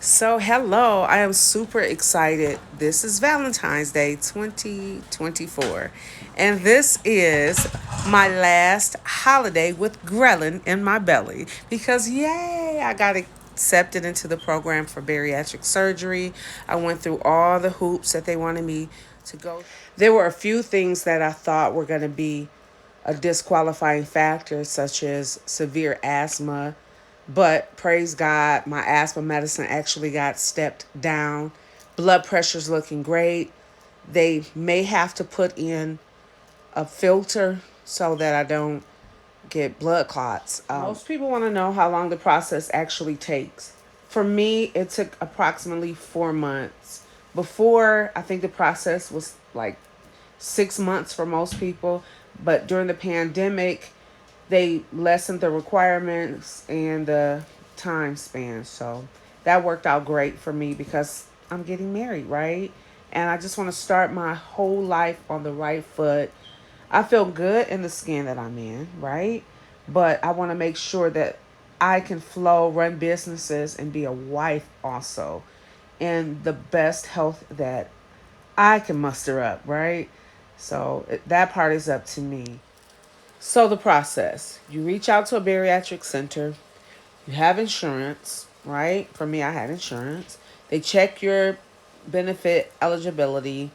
So, hello, I am super excited. This is Valentine's Day 2024, and this is my last holiday with ghrelin in my belly because, yay, I got accepted into the program for bariatric surgery. I went through all the hoops that they wanted me to go. There were a few things that I thought were going to be a disqualifying factor, such as severe asthma. But praise God, my asthma medicine actually got stepped down. Blood pressure's looking great. They may have to put in a filter so that I don't get blood clots. Most people want to know how long the process actually takes. For me, it took approximately 4 months. Before, I think the process was like 6 months for most people. But during the pandemic, they lessened the requirements and the time span. So that worked out great for me because I'm getting married, right? And I just want to start my whole life on the right foot. I feel good in the skin that I'm in, right? But I want to make sure that I can flow, run businesses, and be a wife also in the best health that I can muster up, right? So that part is up to me. So, the process, you reach out to a bariatric center, you have insurance, right? For me, I had insurance. They check your benefit eligibility,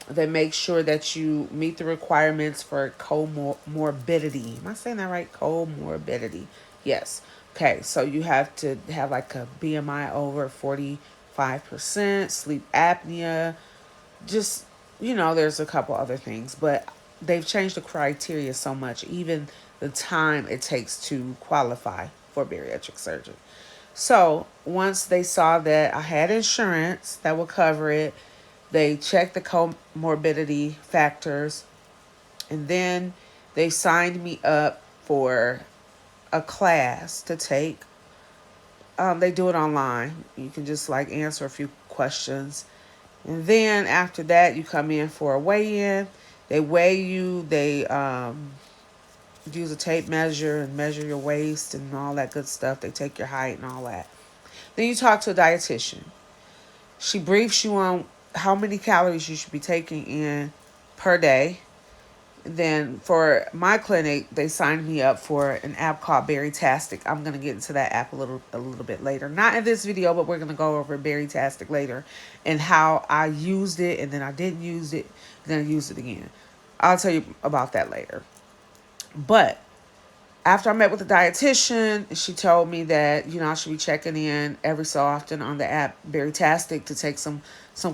they make sure that you meet the requirements for comorbidity. Am I saying that right? Comorbidity. Yes. Okay, so you have to have like a BMI over 45%, sleep apnea, just there's a couple other things, but they've changed the criteria so much, even the time it takes to qualify for bariatric surgery. So once they saw that I had insurance that would cover it, they checked the comorbidity factors, and then they signed me up for a class to take. They do it online. You can just like answer a few questions, and then after that, you come in for a weigh in. They weigh you, they use a tape measure and measure your waist and all that good stuff. They take your height and all that. Then you talk to a dietitian. She briefs you on how many calories you should be taking in per day. Then for my clinic, they signed me up for an app called Baritastic. I'm gonna get into that app a little bit later. Not in this video, but we're gonna go over Baritastic later and how I used it, and then I didn't use it, then I used it again. I'll tell you about that later. But after I met with the dietitian, she told me that I should be checking in every so often on the app Baritastic to take some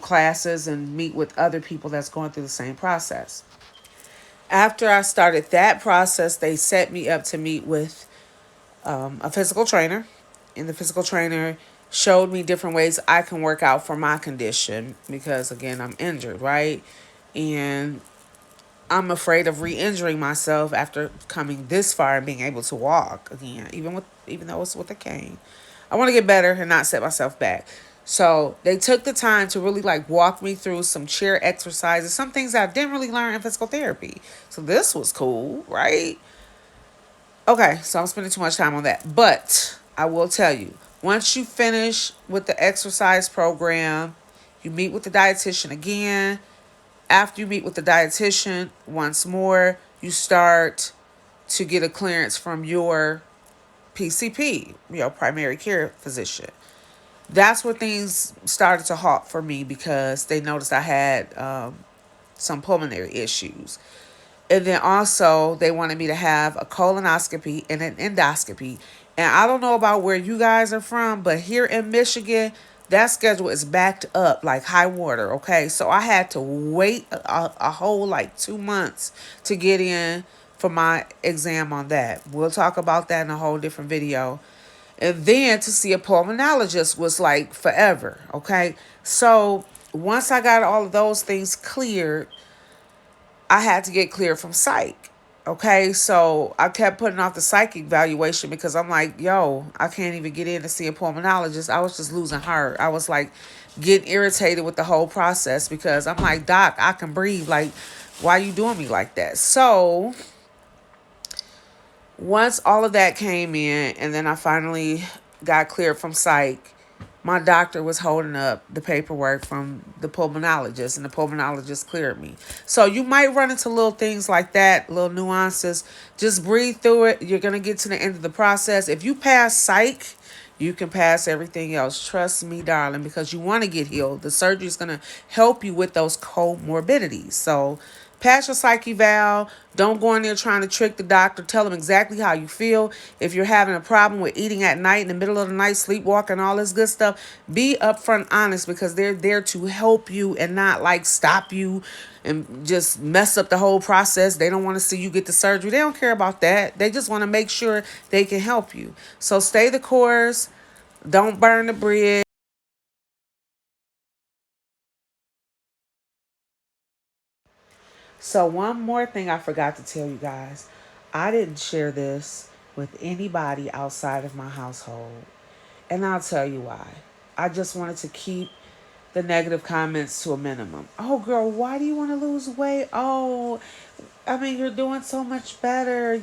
classes and meet with other people that's going through the same process. After I started that process, they set me up to meet with a physical trainer, and the physical trainer showed me different ways I can work out for my condition because, again, I'm injured, right? And I'm afraid of re-injuring myself after coming this far and being able to walk again, even though it's with a cane. I want to get better and not set myself back. So they took the time to really like walk me through some chair exercises, some things I didn't really learn in physical therapy. So this was cool, right? Okay, so I'm spending too much time on that. But I will tell you, once you finish with the exercise program, you meet with the dietitian again. After you meet with the dietitian once more, you start to get a clearance from your PCP, your primary care physician. That's where things started to halt for me because they noticed I had some pulmonary issues. And then also, they wanted me to have a colonoscopy and an endoscopy. And I don't know about where you guys are from, but here in Michigan, that schedule is backed up like high water. Okay. So I had to wait a whole like 2 months to get in for my exam on that. We'll talk about that in a whole different video. And then to see a pulmonologist was like forever. Okay. So once I got all of those things cleared, I had to get cleared from psych. Okay, so I kept putting off the psychic evaluation because I'm like, yo, I can't even get in to see a pulmonologist. I was just losing heart. I was like getting irritated with the whole process because I'm like, Doc, I can breathe. Like, why you doing me like that? So once all of that came in and then I finally got cleared from psych, my doctor was holding up the paperwork from the pulmonologist, and the pulmonologist cleared me. So you might run into little things like that, little nuances. Just breathe through it. You're going to get to the end of the process. If you pass psych, you can pass everything else. Trust me, darling, because you want to get healed. The surgery is going to help you with those comorbidities. So pass your psych eval. Don't go in there trying to trick the doctor. Tell them exactly how you feel. If you're having a problem with eating at night, in the middle of the night, sleepwalking, all this good stuff, be upfront honest, because they're there to help you and not like stop you and just mess up the whole process. They don't want to see you get the surgery. They don't care about that. They just want to make sure they can help you. So stay the course. Don't burn the bridge. So, one more thing I forgot to tell you guys. I didn't share this with anybody outside of my household. And I'll tell you why. I just wanted to keep the negative comments to a minimum. Oh, girl, why do you want to lose weight? Oh, I mean, you're doing so much better.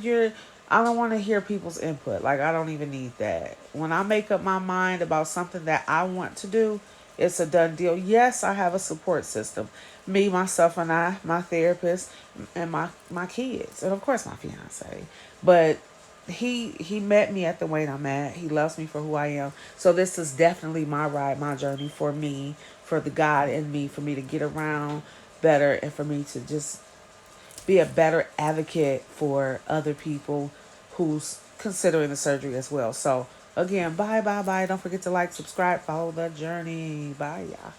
I don't want to hear people's input. Like, I don't even need that. When I make up my mind about something that I want to do, it's a done deal. Yes, I have a support system. Me, myself, and I, my therapist, and my kids, and of course my fiance. But he met me at the weight I'm at. He loves me for who I am. So this is definitely my ride, my journey for me, for the God in me, for me to get around better, and for me to just be a better advocate for other people who's considering the surgery as well. So again, bye, bye, bye. Don't forget to like, subscribe, follow the journey. Bye, y'all.